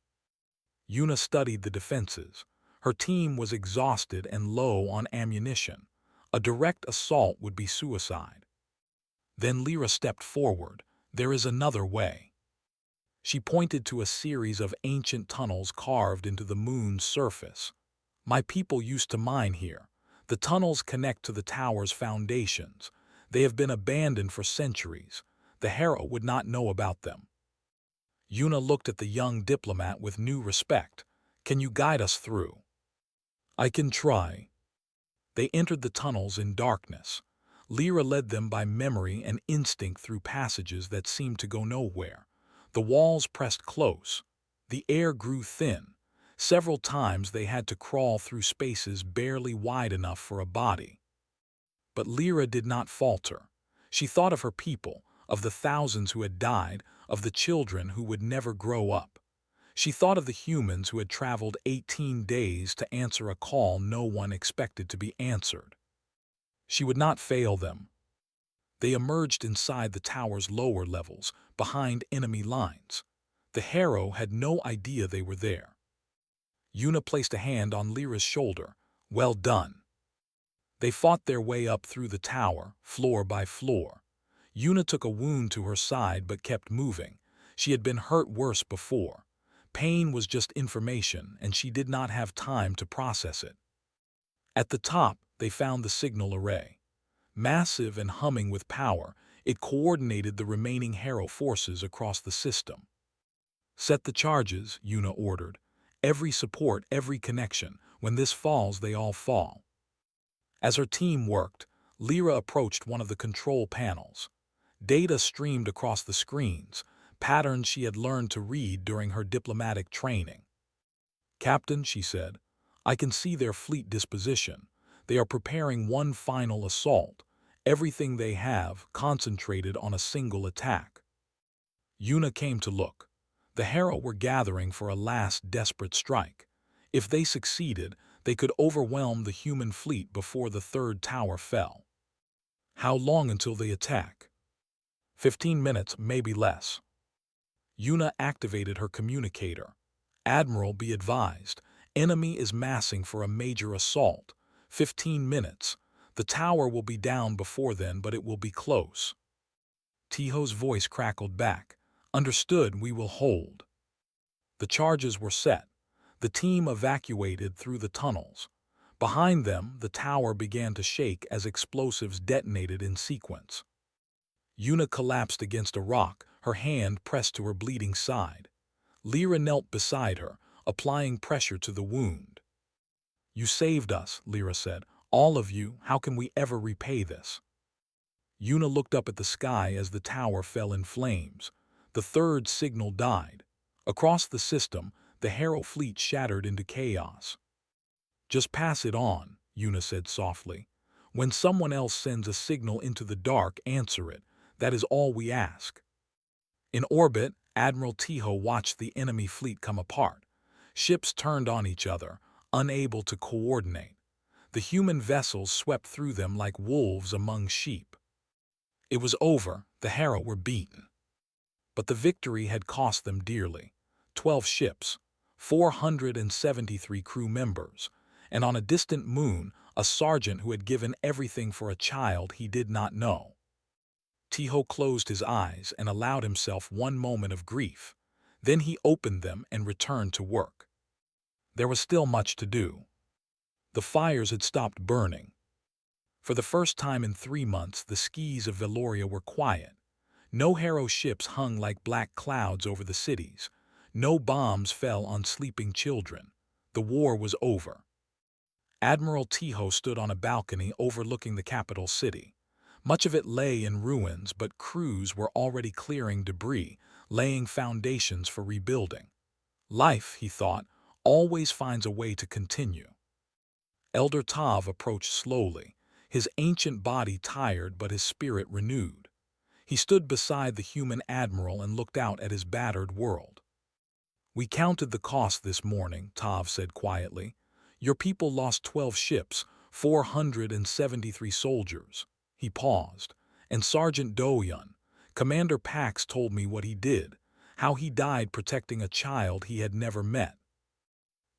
Speaker 1: Yuna studied the defenses. Her team was exhausted and low on ammunition. A direct assault would be suicide. Then Lyra stepped forward. "There is another way." She pointed to a series of ancient tunnels carved into the moon's surface. "My people used to mine here. The tunnels connect to the tower's foundations. They have been abandoned for centuries. The Harrow would not know about them." Yuna looked at the young diplomat with new respect. "Can you guide us through?" "I can try." They entered the tunnels in darkness. Lyra led them by memory and instinct through passages that seemed to go nowhere. The walls pressed close. The air grew thin. Several times they had to crawl through spaces barely wide enough for a body. But Lyra did not falter. She thought of her people, of the thousands who had died, of the children who would never grow up. She thought of the humans who had traveled 18 days to answer a call no one expected to be answered. She would not fail them. They emerged inside the tower's lower levels, behind enemy lines. The Harrow had no idea they were there. Yuna placed a hand on Lyra's shoulder. "Well done." They fought their way up through the tower, floor by floor. Yuna took a wound to her side but kept moving. She had been hurt worse before. Pain was just information, and she did not have time to process it. At the top, they found the signal array. Massive and humming with power, it coordinated the remaining Harrow forces across the system. "Set the charges," Yuna ordered. "Every support, every connection. When this falls, they all fall." As her team worked, Lyra approached one of the control panels. Data streamed across the screens, patterns she had learned to read during her diplomatic training. "Captain," she said, "I can see their fleet disposition. They are preparing one final assault. Everything they have concentrated on a single attack." Yuna came to look. The Harrow were gathering for a last desperate strike. If they succeeded, they could overwhelm the human fleet before the third tower fell. "How long until they attack?" 15 minutes, maybe less." Yuna activated her communicator. "Admiral, be advised. Enemy is massing for a major assault. 15 minutes. The tower will be down before then, but it will be close." Tiho's voice crackled back. "Understood, we will hold." The charges were set. The team evacuated through the tunnels. Behind them, the tower began to shake as explosives detonated in sequence. Yuna collapsed against a rock, her hand pressed to her bleeding side. Lyra knelt beside her, applying pressure to the wound. "You saved us," Lyra said. "All of you. How can we ever repay this?" Yuna looked up at the sky as the tower fell in flames. The third signal died. Across the system, the Harrow fleet shattered into chaos. "Just pass it on," Yuna said softly. "When someone else sends a signal into the dark, answer it. That is all we ask." In orbit, Admiral Tiho watched the enemy fleet come apart. Ships turned on each other, unable to coordinate. The human vessels swept through them like wolves among sheep. It was over. The Harrow were beaten. But the victory had cost them dearly. 12 ships, 473 crew members, and on a distant moon, a sergeant who had given everything for a child he did not know. Tiho closed his eyes and allowed himself one moment of grief. Then he opened them and returned to work. There was still much to do. The fires had stopped burning. For the first time in 3 months, the skies of Veloria were quiet. No Harrow ships hung like black clouds over the cities. No bombs fell on sleeping children. The war was over. Admiral Tiho stood on a balcony overlooking the capital city. Much of it lay in ruins, but crews were already clearing debris, laying foundations for rebuilding. Life, he thought, always finds a way to continue. Elder Tav approached slowly, his ancient body tired but his spirit renewed. He stood beside the human admiral and looked out at his battered world. "We counted the cost this morning," Tav said quietly. "Your people lost 12 ships, 473 soldiers." He paused, and Sergeant Doyun, Commander Pax, told me what he did, how he died protecting a child he had never met.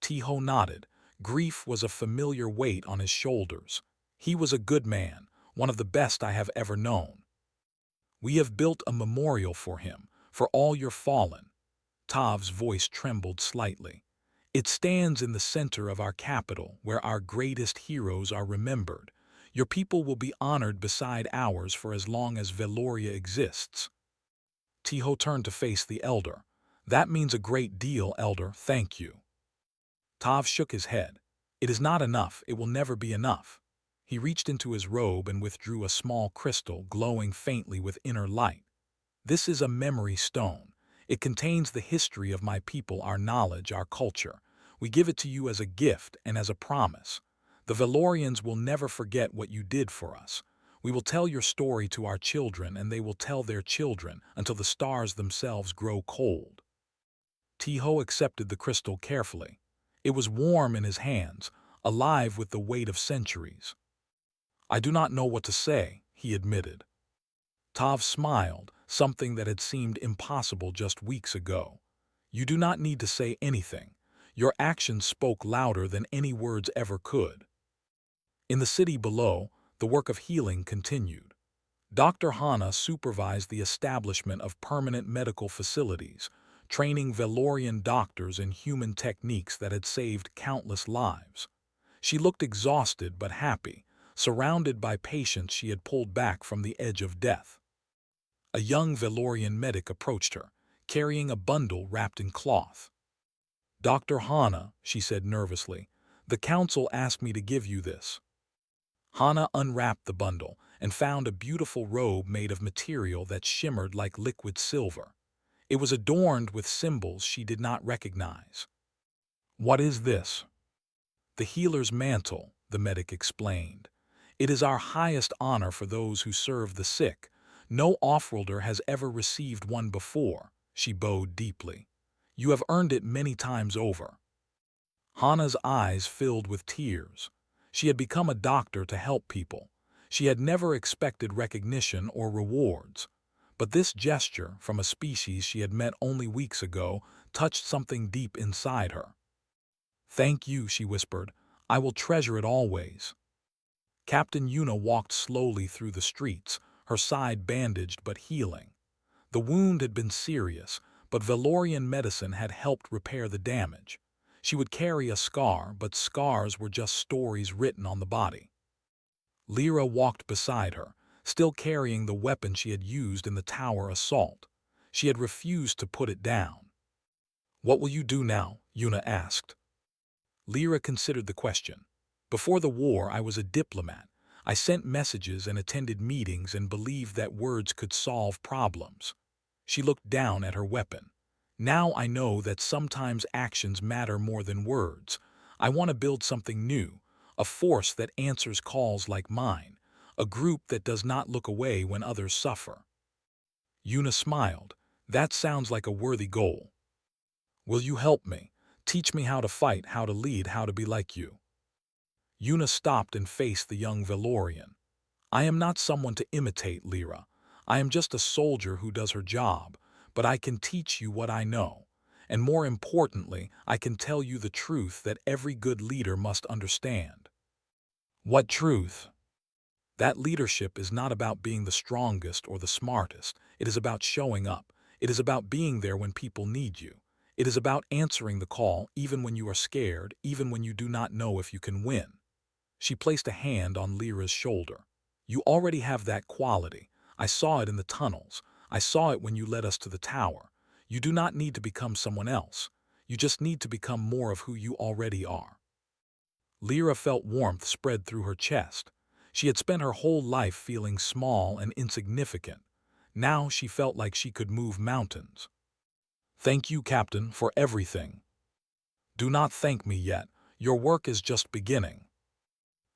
Speaker 1: Tiho nodded. Grief was a familiar weight on his shoulders. "He was a good man, one of the best I have ever known. We have built a memorial for him, for all your fallen." Tav's voice trembled slightly. "It stands in the center of our capital, where our greatest heroes are remembered. Your people will be honored beside ours for as long as Veloria exists." Tiho turned to face the elder. "That means a great deal, elder, thank you." Tav shook his head. "It is not enough, it will never be enough." He reached into his robe and withdrew a small crystal glowing faintly with inner light. "This is a memory stone. It contains the history of my people, our knowledge, our culture. We give it to you as a gift and as a promise. The Valorians will never forget what you did for us. We will tell your story to our children, and they will tell their children until the stars themselves grow cold." Tiho accepted the crystal carefully. It was warm in his hands, alive with the weight of centuries. "I do not know what to say," he admitted. Tav smiled, something that had seemed impossible just weeks ago. "You do not need to say anything. Your actions spoke louder than any words ever could." In the city below, the work of healing continued. Dr. Hana supervised the establishment of permanent medical facilities, training Valorian doctors in human techniques that had saved countless lives. She looked exhausted but happy, surrounded by patients she had pulled back from the edge of death. A young Valorian medic approached her, carrying a bundle wrapped in cloth. "Dr. Hana," she said nervously, "the council asked me to give you this." Hana unwrapped the bundle and found a beautiful robe made of material that shimmered like liquid silver. It was adorned with symbols she did not recognize. "What is this?" "The healer's mantle," the medic explained. "It is our highest honor for those who serve the sick. No offworlder has ever received one before." She bowed deeply. "You have earned it many times over." Hana's eyes filled with tears. She had become a doctor to help people. She had never expected recognition or rewards. But this gesture, from a species she had met only weeks ago, touched something deep inside her. "Thank you," she whispered. "I will treasure it always." Captain Yuna walked slowly through the streets, her side bandaged but healing. The wound had been serious, but Valorian medicine had helped repair the damage. She would carry a scar, but scars were just stories written on the body. Lyra walked beside her, still carrying the weapon she had used in the tower assault. She had refused to put it down. "What will you do now?" Yuna asked. Lyra considered the question. "Before the war, I was a diplomat. I sent messages and attended meetings and believed that words could solve problems." She looked down at her weapon. "Now I know that sometimes actions matter more than words. I want to build something new, a force that answers calls like mine, a group that does not look away when others suffer." Yuna smiled. "That sounds like a worthy goal. Will you help me? Teach me how to fight, how to lead, how to be like you." Yuna stopped and faced the young Valorian. "I am not someone to imitate, Lyra. I am just a soldier who does her job, but I can teach you what I know. And more importantly, I can tell you the truth that every good leader must understand." "What truth?" "That leadership is not about being the strongest or the smartest. It is about showing up. It is about being there when people need you. It is about answering the call even when you are scared, even when you do not know if you can win." She placed a hand on Lyra's shoulder. "You already have that quality. I saw it in the tunnels. I saw it when you led us to the tower. You do not need to become someone else. You just need to become more of who you already are." Lyra felt warmth spread through her chest. She had spent her whole life feeling small and insignificant. Now she felt like she could move mountains. "Thank you, Captain, for everything." "Do not thank me yet. Your work is just beginning."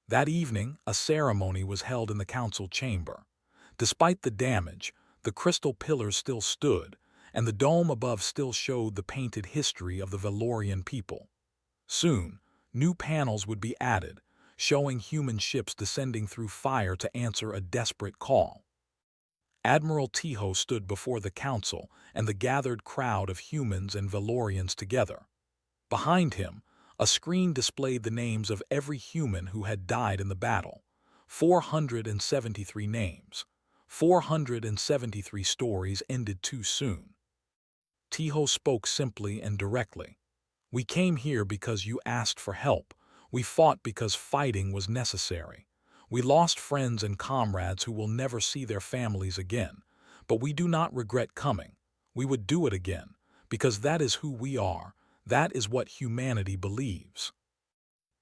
Speaker 1: That evening, a ceremony was held in the council chamber. Despite the damage, the crystal pillars still stood, and the dome above still showed the painted history of the Valorian people. Soon, new panels would be added, showing human ships descending through fire to answer a desperate call. Admiral Tiho stood before the council and the gathered crowd of humans and Valorians together. Behind him, a screen displayed the names of every human who had died in the battle. 473 names. 473 stories ended too soon. Tiho spoke simply and directly. "We came here because you asked for help. We fought because fighting was necessary. We lost friends and comrades who will never see their families again, but we do not regret coming. We would do it again, because that is who we are. That is what humanity believes."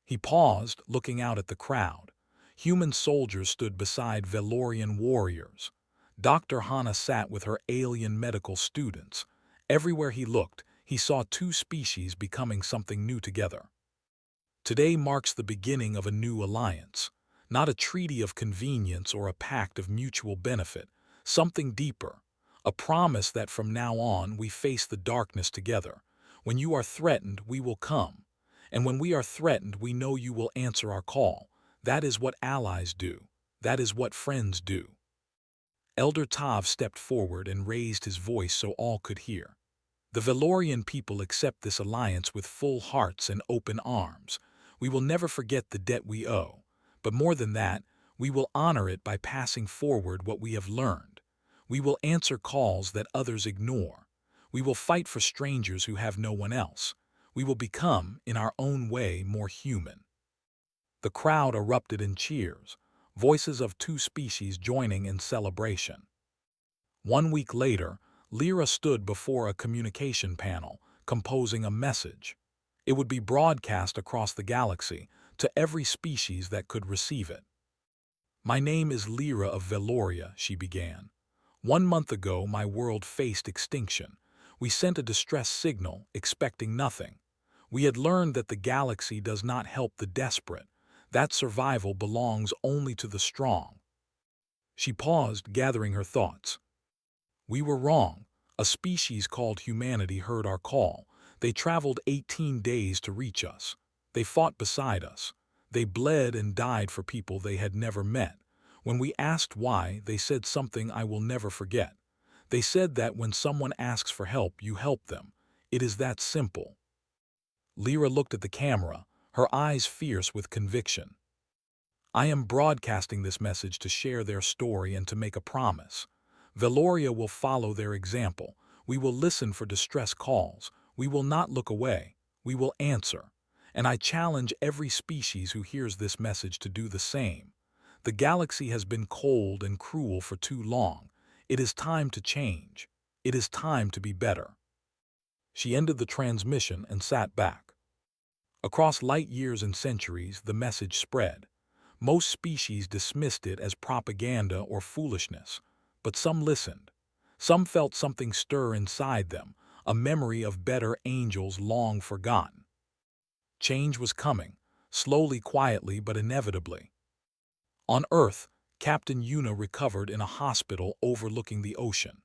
Speaker 1: He paused, looking out at the crowd. Human soldiers stood beside Valorian warriors. Dr. Hana sat with her alien medical students. Everywhere he looked, he saw two species becoming something new together. Today marks the beginning of a new alliance. Not a treaty of convenience or a pact of mutual benefit, something deeper, a promise that from now on we face the darkness together. When you are threatened, we will come. And when we are threatened, we know you will answer our call. That is what allies do. That is what friends do. Elder Tav stepped forward and raised his voice so all could hear. "The Valorian people accept this alliance with full hearts and open arms. We will never forget the debt we owe. But more than that, we will honor it by passing forward what we have learned. We will answer calls that others ignore. We will fight for strangers who have no one else. We will become, in our own way, more human." The crowd erupted in cheers, voices of two species joining in celebration. 1 week later, Lyra stood before a communication panel, composing a message. It would be broadcast across the galaxy, to every species that could receive it. "My name is Lyra of Veloria," she began. "1 month ago, my world faced extinction. We sent a distress signal, expecting nothing. We had learned that the galaxy does not help the desperate, that survival belongs only to the strong." She paused, gathering her thoughts. "We were wrong. A species called humanity heard our call. They traveled 18 days to reach us. They fought beside us. They bled and died for people they had never met. When we asked why, they said something I will never forget. They said that when someone asks for help, you help them. It is that simple." Lyra looked at the camera, her eyes fierce with conviction. "I am broadcasting this message to share their story and to make a promise. Veloria will follow their example. We will listen for distress calls. We will not look away. We will answer. And I challenge every species who hears this message to do the same. The galaxy has been cold and cruel for too long. It is time to change. It is time to be better." She ended the transmission and sat back. Across light years and centuries, the message spread. Most species dismissed it as propaganda or foolishness, but some listened. Some felt something stir inside them, a memory of better angels long forgotten. Change was coming, slowly, quietly, but inevitably. On Earth, Captain Yuna recovered in a hospital overlooking the ocean.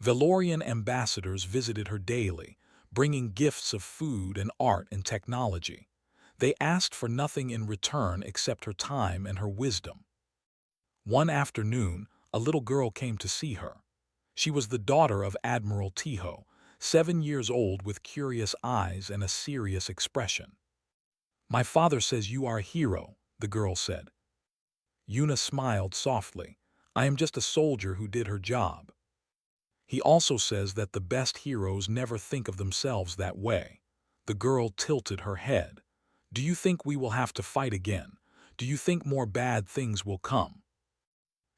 Speaker 1: Valorian ambassadors visited her daily, bringing gifts of food and art and technology. They asked for nothing in return except her time and her wisdom. One afternoon, a little girl came to see her. She was the daughter of Admiral Tiho, 7 years old with curious eyes and a serious expression. "My father says you are a hero," the girl said. Yuna smiled softly. "I am just a soldier who did her job." "He also says that the best heroes never think of themselves that way." The girl tilted her head. "Do you think we will have to fight again? Do you think more bad things will come?"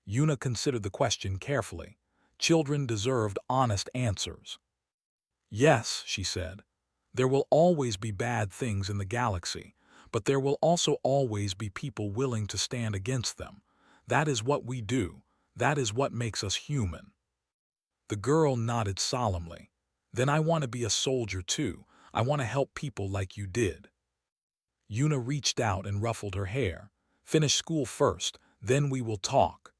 Speaker 1: Yuna considered the question carefully. Children deserved honest answers. "Yes," she said. "There will always be bad things in the galaxy, but there will also always be people willing to stand against them. That is what we do. That is what makes us human." The girl nodded solemnly. "Then I want to be a soldier too. I want to help people like you did." Yuna reached out and ruffled her hair. "Finish school first, then we will talk."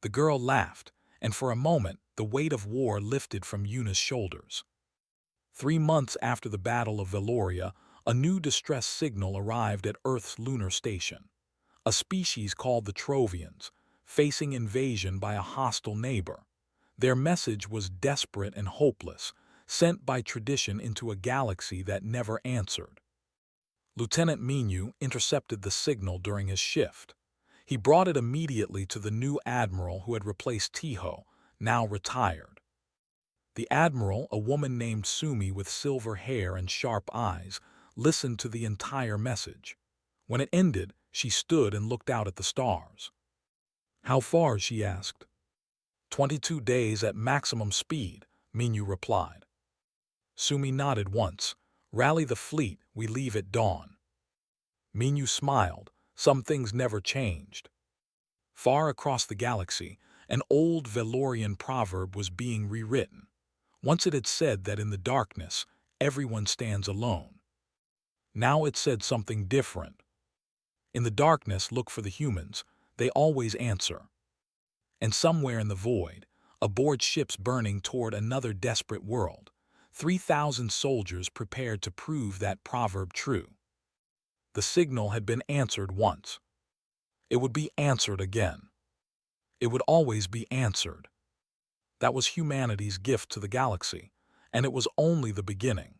Speaker 1: The girl laughed, and for a moment the weight of war lifted from Yuna's shoulders. 3 months after the Battle of Veloria, a new distress signal arrived at Earth's lunar station. A species called the Trovians, facing invasion by a hostile neighbor. Their message was desperate and hopeless, sent by tradition into a galaxy that never answered. Lieutenant Minyu intercepted the signal during his shift. He brought it immediately to the new admiral who had replaced Tiho, now retired. The admiral, a woman named Sumi with silver hair and sharp eyes, listened to the entire message. When it ended, she stood and looked out at the stars. "How far?" she asked. 22 days at maximum speed," Minyu replied. Sumi nodded once. "Rally the fleet, we leave at dawn." Minyu smiled. Some things never changed. Far across the galaxy, an old Velorian proverb was being rewritten. Once it had said that in the darkness, everyone stands alone. Now it said something different. In the darkness, look for the humans. They always answer. And somewhere in the void, aboard ships burning toward another desperate world, 3,000 soldiers prepared to prove that proverb true. The signal had been answered once. It would be answered again. It would always be answered. That was humanity's gift to the galaxy, and it was only the beginning.